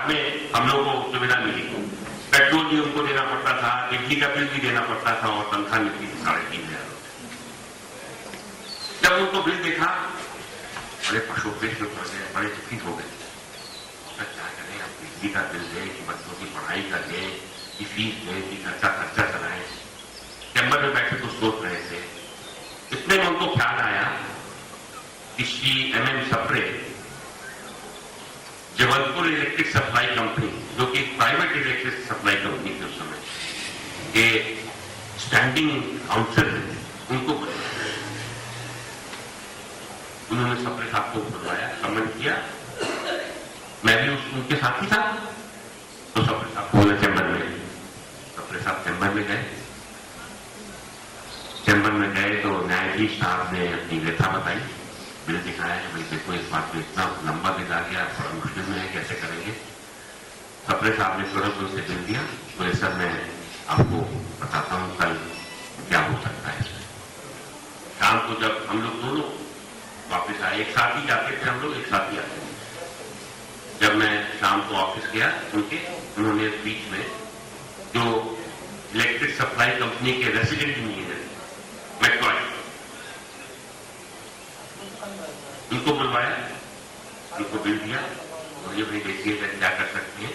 बाद में हम लोगों को सुविधा मिली। पेट्रोल भी उनको देना पड़ता था, बिजली का बिल भी देना पड़ता था और तनख्वाह मिलती थी 3,500 रुपये। जब उनको बिल देखा बड़े पशुपेश में पड़ गए, बड़े दुखित हो गए। क्या करें, अब बिजली का बिल दें कि बच्चों की पढ़ाई का दें कि फीस दें कि खर्चा चलाएं। चैम्बर में बैठे कुछ सोच रहे थे, इतने में उनको ख्याल आया कि Shri MM Sapre, Jabalpur electric supply company, जो कि प्राइवेट इलेक्ट्रिक सप्लाई कंपनी थी उस समय, के स्टैंडिंग काउंसिल है, उनको उन्होंने सप्रे साहब को बुलवाया, समन किया। मैं भी उनके साथ ही था। तो सप्रे साहब बोले चैम्बर में, सप्रे साहब चैम्बर में गए। चैम्बर में गए तो न्यायाधीश साहब ने अपनी व्यथा बताई, बिल दिखाया है, भाई देखो इस बात में इतना लंबा बिल आ गया, बड़ा मुश्किल में है, कैसे करेंगे। सप्रे साहब ने तुरंत उनसे बिल दिया, बोले सर मैं आपको बताता हूं कल क्या हो सकता है। शाम को जब हम लोग दोनों वापिस आए, एक साथ ही जाते थे हम लोग, एक साथ ही आते थे। जब मैं शाम को ऑफिस गया उन्होंने बीच में जो इलेक्ट्रिक सप्लाई कंपनी के रेसिडेंट इंजीनियर मैकॉय, उनको बुलवाया, उनको बिल दिया और ये भाई देखिए क्या कर सकते हैं।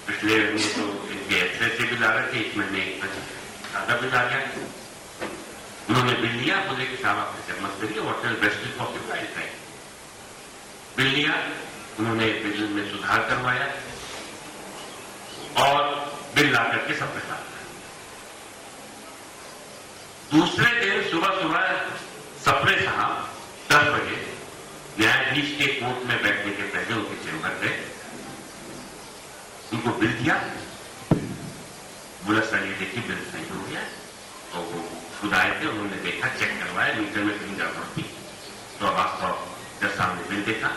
पिछले महीने तो इनके एक्सेस से बिल आ रहे थे, इस महीने ज्यादा बिल आ गया। उन्होंने बिल लिया, बोले कि साहब आप ऐसे मत करिए, what is best is possible I try. Bill लिया, उन्होंने बिल में सुधार करवाया और बिल ला करके सबके साथ। दूसरे दिन सुबह सप्रे साहब 10 बजे न्यायाधीश के कोर्ट में बैठने के पहले उनके चैम्बर गए, उनको बिल दिया, बोला सर ये देखिए बिल सही हो गया। और वो खुद आए थे, उन्होंने देखा, चेक करवाया, मीटर में कहीं गड़बड़ थी। तो अब आप जज साहब ने बिल देखा,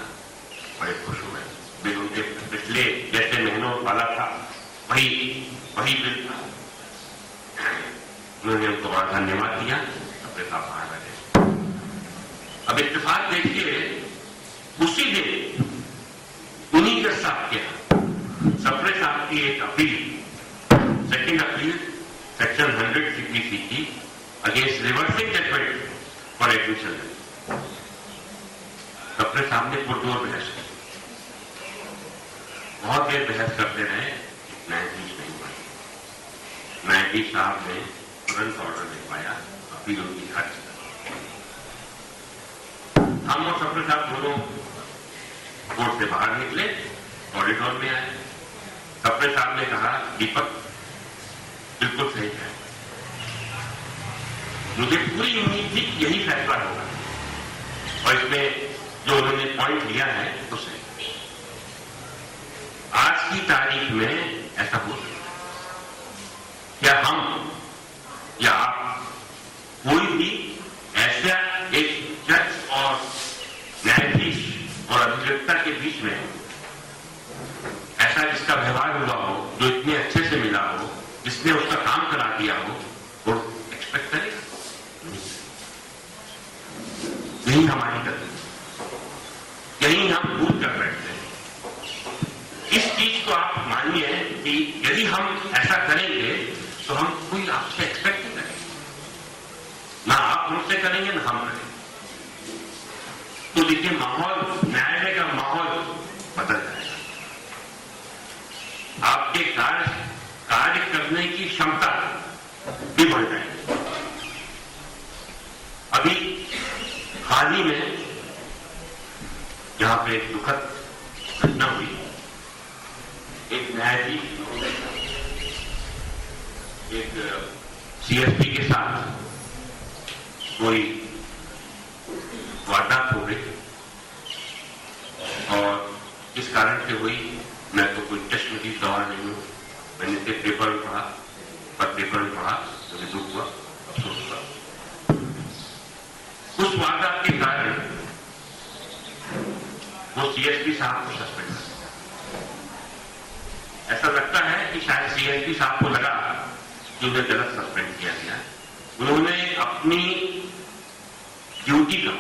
बड़े खुश हो गए। बिल उनके पिछले जैसे महीनों वाला था वही बिल था। उन्होंने उनको बड़ा धन्यवाद दिया, अपने साथ बाहर बैठे। अब इत्तेफाक देखिए, उसी दिन उन्हीं के साथ के सप्रे साहब की एक appeal, second appeal section 100 CPC की against reversing judgement for admission. Sapre साहब ने पुरजोर बहस की, बहुत देर बहस करते रहे, न्यायाधीश नहीं बने। न्यायाधीश साहब ने तुरंत ऑर्डर लिखवाया, अपील उनकी खारिज। हम और सप्रे साहब दोनों कोर्ट से बाहर निकले, कॉरिडोर में आए। सप्रे साहब ने कहा दीपक बिल्कुल सही है, मुझे पूरी उम्मीद थी कि यही फैसला होगा और इसमें जो उन्होंने पॉइंट लिया है तो सही। आज की तारीख में ऐसा हो सकता है क्या हम या आप कोई भी ऐसा एक जज और न्यायाधीश और अभियोक्ता के बीच में ऐसा जिसका व्यवहार हुआ हो, जो इतने अच्छे से मिला हो, जिसने उसका काम करा दिया हो, वो एक्सपेक्ट करेगा? यही हमारी गलती, यही हम भूल कर बैठते हैं। इस चीज को आप मानिए कि यदि हम ऐसा करेंगे तो हम कोई आपसे एक्सपेक्ट नहीं करेंगे, ना आप हमसे करेंगे ना हम करेंगे। तो देखिए माहौल, न्यायालय का माहौल बदल जाएगा, आपके कार्य करने की क्षमता भी बढ़ जाएगी। अभी हाल ही में जहां पे एक दुखद घटना हुई, एक न्यायाधीश एक CSP के साथ कोई वारदात हो गई और इस कारण से हुई। मैं तो कोई चश्म की दवा नहीं हूं, मैंने सिर्फ पेपर में पढ़ा, पर पेपर में पढ़ा मुझे दुख हुआ, अफसोस हुआ। उस वारदात के कारण वो CSP साहब को सस्पेंड कर दिया। ऐसा लगता है कि शायद CSP साहब को लगा कि उन्हें गलत सस्पेंड किया गया। उन्होंने अपनी ड्यूटी का,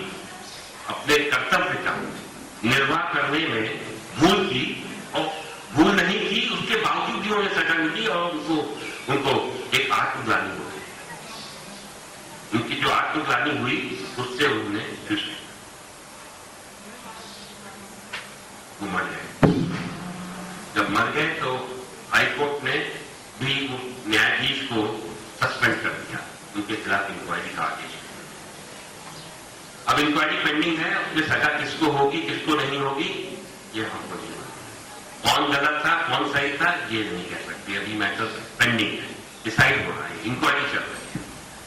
अपने कर्तव्य का निर्वाह करने में भूल की और भूल नहीं भी उन्हें सजा मिली और उनको एक आत्मग्लानि हो गई। उनकी जो आत्मग्लानि हुई उससे उन्होंने वो मर गए। जब मर गए तो हाईकोर्ट ने भी न्यायाधीश को सस्पेंड कर दिया, उनके खिलाफ इंक्वायरी का आदेश। अब इंक्वायरी पेंडिंग है, उसमें सजा किसको होगी किसको नहीं होगी ये हमको नहीं मालूम। कौन गलत था कौन सही था ये नहीं कह सकते, अभी मैटर पेंडिंग है, डिसाइड हो रहा है, इंक्वायरी चल रही है।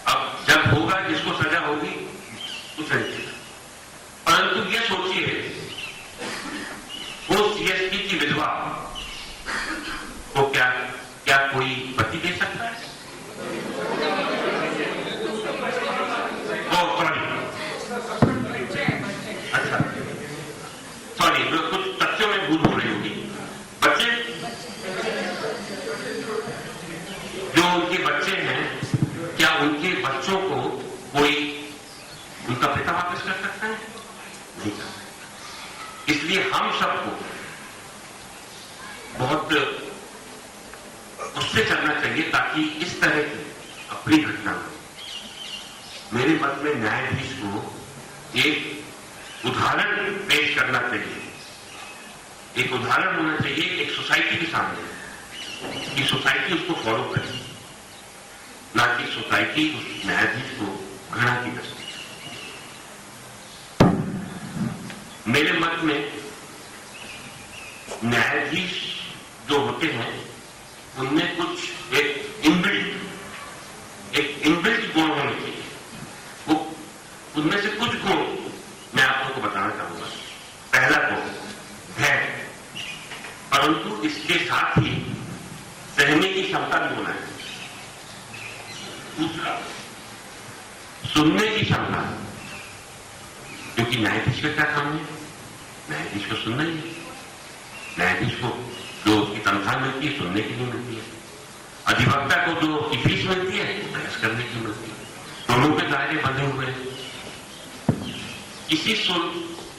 अब जब होगा जिसको सजा होगी उसे नहीं। परंतु ये सोचिए वो सीएसटी की विधवा को क्या कोई पति दे सकता है? अच्छा सॉरी, कुछ तथ्यों में भूल हो रही होगी। बच्चे जो उनके बच्चे हैं, क्या उनके बच्चों को कोई उनका पिता वापस कर सकता है? नहीं कर सकता। इसलिए हम सबको बहुत उससे चलना चाहिए ताकि इस तरह की अपनी घटना हो। मेरे मत में न्यायाधीश को एक उदाहरण पेश करना चाहिए, एक उदाहरण होना चाहिए एक सोसाइटी के सामने कि सोसाइटी उसको फॉलो करे, ना कि सोसाइटी उस न्यायाधीश को घृणा की दृष्टि। मेरे मत में न्यायाधीश जो होते हैं उनमें कुछ एक इनबिल्ट गुण होने चाहिए। वो उनमें से कुछ गुण मैं आप लोगों को बताना चाहूंगा। पहला गुण धैर्य, परंतु इसके साथ ही सहने की क्षमता भी होना है। दूसरा सुनने की क्षमता, क्योंकि न्यायाधीश का क्या काम है? न्यायाधीश को सुनना ही है। न्यायाधीश को जो उसकी तनख्वाह मिलती है सुनने के लिए मिलती है, अधिवक्ता को जो उसकी फीस मिलती है बहस करने की मिलती है। दोनों के दायरे बंधे हुए हैं।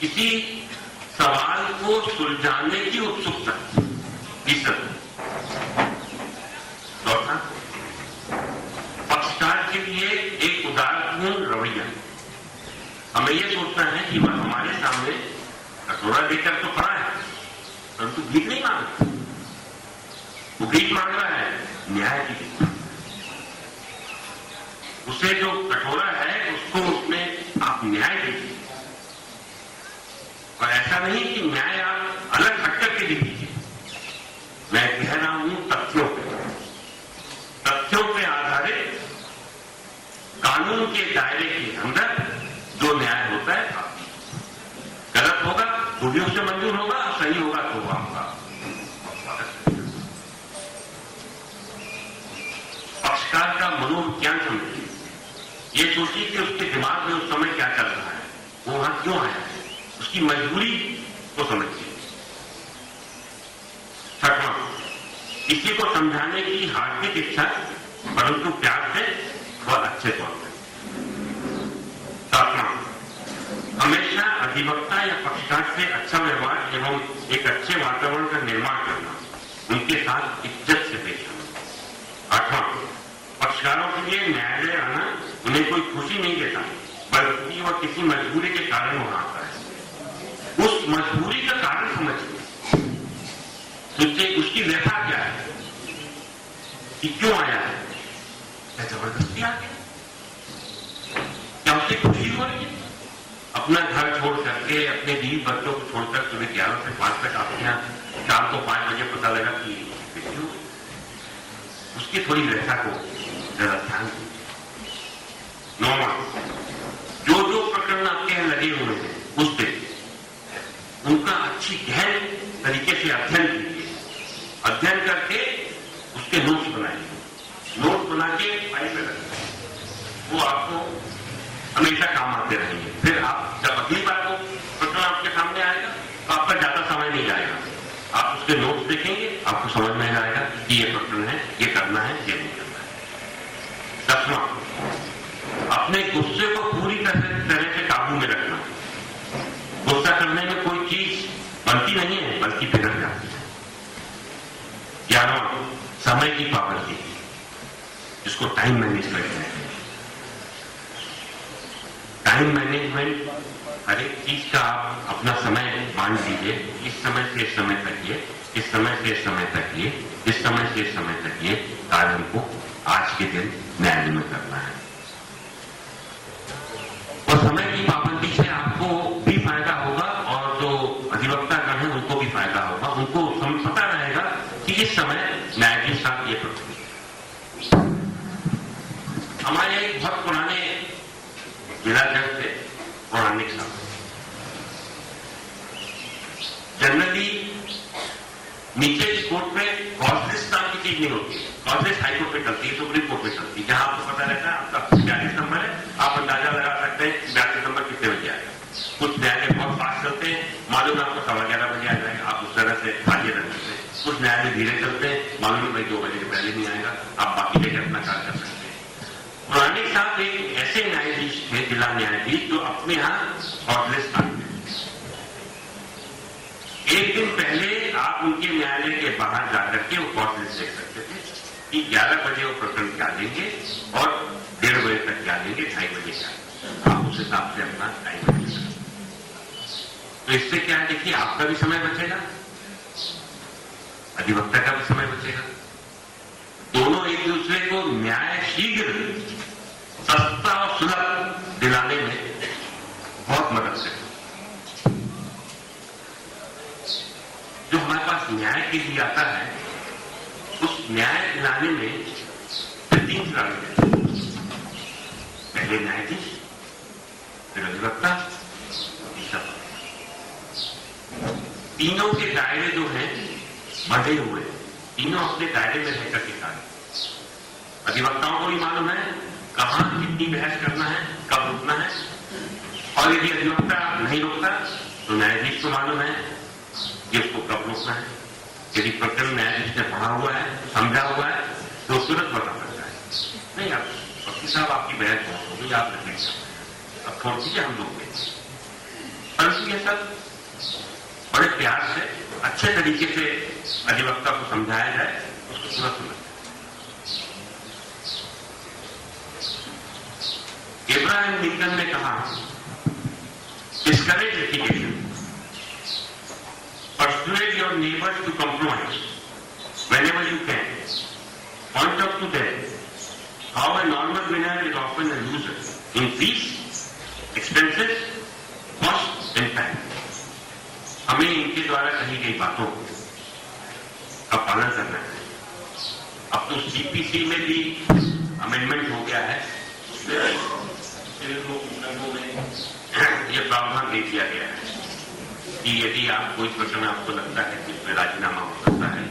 किसी सवाल को सुलझाने की उत्सुकता। तीसरा चौथा पक्षकार के लिए एक उदारपूर्ण रवैया। हमें यह सोचना है कि वह हमारे सामने कटोरा लेकर तो खड़ा है परंतु भीख नहीं मांग रहा, वो भीख मांग रहा है न्याय की। उसे जो कटोरा है उसको उसमें आप न्याय दीजिए, और ऐसा नहीं कि न्याय आप अलग हट करके दीजिए। मैं कह रहा हूं तथ्यों पे आधारित कानून के दायरे के अंदर जो न्याय होता है आप गलत होगा तो भी उससे मंजूर होगा, सही होगा तो वो आपका। पक्षकार का मनोविज्ञान समझिए, ये सोचिए कि उसके दिमाग में उस समय क्या चल रहा है, वो वहां क्यों आया है, उसकी मजबूरी को समझिए। छठवां, किसी को समझाने की हार्दिक इच्छा परंतु प्यार से और अच्छे तौर पर। सातवां, हमेशा अधिवक्ता या पक्षकार से अच्छा व्यवहार एवं एक अच्छे वातावरण का निर्माण करना, उनके साथ इज्जत से पेश आना। आठवां, पक्षकारों के लिए न्यायालय आना उन्हें कोई खुशी नहीं देता, बल्कि वह किसी मजबूरी के कारण वहां आता है। उस मजबूरी का कारण समझिए, उसकी व्यथा क्या है कि क्यों आया है? क्या जबरदस्ती आ गया? क्या उसे खुशी हो रही है? अपना घर छोड़ करके अपने 20 बच्चों को छोड़कर सुबह 11 से 5 तक आप यहाँ शाम को 5 बजे पता लगा कि क्यों? उसकी थोड़ी व्यथा को जरा ध्यान दीजिए। 9वां, जो प्रकरण आपके यहां लगे हुए हैं उससे उनका अच्छी गहन तरीके से अध्ययन कीजिए। अध्ययन करके उसके नोट्स बनाइए, नोट बना के फाइल में रखिए, वो आपको हमेशा काम आते रहेंगे। फिर आप जब अगली बार वो प्रकरण आपके सामने आएगा तो आपका ज्यादा समय नहीं जाएगा, आप उसके नोट्स देखेंगे, आपको समझ में आएगा कि ये प्रकरण है, ये करना है, ये नहीं करना है। 10वां, अपने गुस्से को पूरी तरह से काबू में रखना। गुस्सा करने में कोई चीज बनती नहीं है बल्कि बिगड़ जाती है। 11वां, समय की पाबंदी, जिसको टाइम मैनेजमेंट कहते हैं। टाइम मैनेजमेंट, हर एक चीज का आप अपना समय बांट दीजिए। इस समय से इस समय तक ये, इस समय से इस समय तक ये, इस समय से इस समय तक ये कार्य हमको आज के दिन न्यायालय में करना है। और समय की पाबंदी से आपको भी फायदा होगा और जो अधिवक्तागण हैं उनको भी फायदा होगा। उनको पता रहेगा कि इस समय न्यायाधीश साहब ये करते। हमारे एक बहुत पुराने जिला जज थे, पौराणिक साहब। जनरली नीचे की कोर्ट में कॉजलेस नाम की चीज नहीं होती। कॉजलेस हाईकोर्ट में चलती है, सुप्रीम कोर्ट में चलती है, जहां आपको पता रहता है आपका 42 नंबर है, आप अंदाजा लगा सकते हैं 42 नंबर कितने बजे आएगा। कुछ न्यायालय बहुत फास्ट चलते हैं, मालूम है आपको 11:15 बजे आ जाएगा, आप उस तरह से हाजिर रह सकते हैं। कुछ न्यायालय धीरे चलते हैं, मालूम है भाई 2 बजे के पहले नहीं आएगा, आप बाकी जगह अपना कार्य कर सकते हैं। पुराने साहब एक ऐसे न्यायाधीश थे, जिला न्यायाधीश, जो अपने यहां कॉजलेस था। एक दिन पहले आप उनके न्यायालय के बाहर जाकर के वो कॉजलेस देख सकते थे कि 11 बजे वो प्रकरण क्या लेंगे और 1:30 बजे तक क्या लेंगे, 2:30 बजे क्या। आप उस हिसाब से अपना टाइम दे सकते। तो इससे क्या है, देखिए आपका भी समय बचेगा, अधिवक्ता का भी समय बचेगा। दोनों एक दूसरे को न्याय शीघ्र, सस्ता और सुलभ दिलाने में बहुत मदद करेगा। जो हमारे पास न्याय के लिए आता है, उस न्याय दिलाने में 3 चरण, पहले न्यायाधीश, फिर अधिवक्ता, तीसरा। तीनों के दायरे जो हैं बंधे हुए, तीनों अपने दायरे में रहकर के कार्य। अधिवक्ताओं को भी मालूम है कहां कितनी बहस करना है, कब रुकना है, और यदि अधिवक्ता नहीं रुकता तो न्यायाधीश को मालूम है कि उसको कब रोकना है। यदि प्रकरण न्यायाधीश ने पढ़ा हुआ है, समझा हुआ है, तो तुरंत बता सकता है, नहीं आप वकील साहब आपकी बहस बहुत हो गई, आप रिपीट सकते, अब छोड़ दीजिए, हम लोग परंतु ये सब बड़े प्यार से, अच्छे तरीके से अधिवक्ता को समझाया जाए, उसको तुरंत समझ। इब्राहिम लिंकन ने कहा, discourage litigation, persuade your neighbors to compromise whenever you can. Point out to them how a normal winner is often a loser in fees, expenses, cost and time. हमें इनके द्वारा कही गई बातों का पालन करना है। अब तो सीपीसी में भी अमेंडमेंट हो गया है, ये प्रावधान दे दिया गया है कि यदि आप कोई प्रकरण आपको लगता है कि इसमें राजीनामा हो सकता है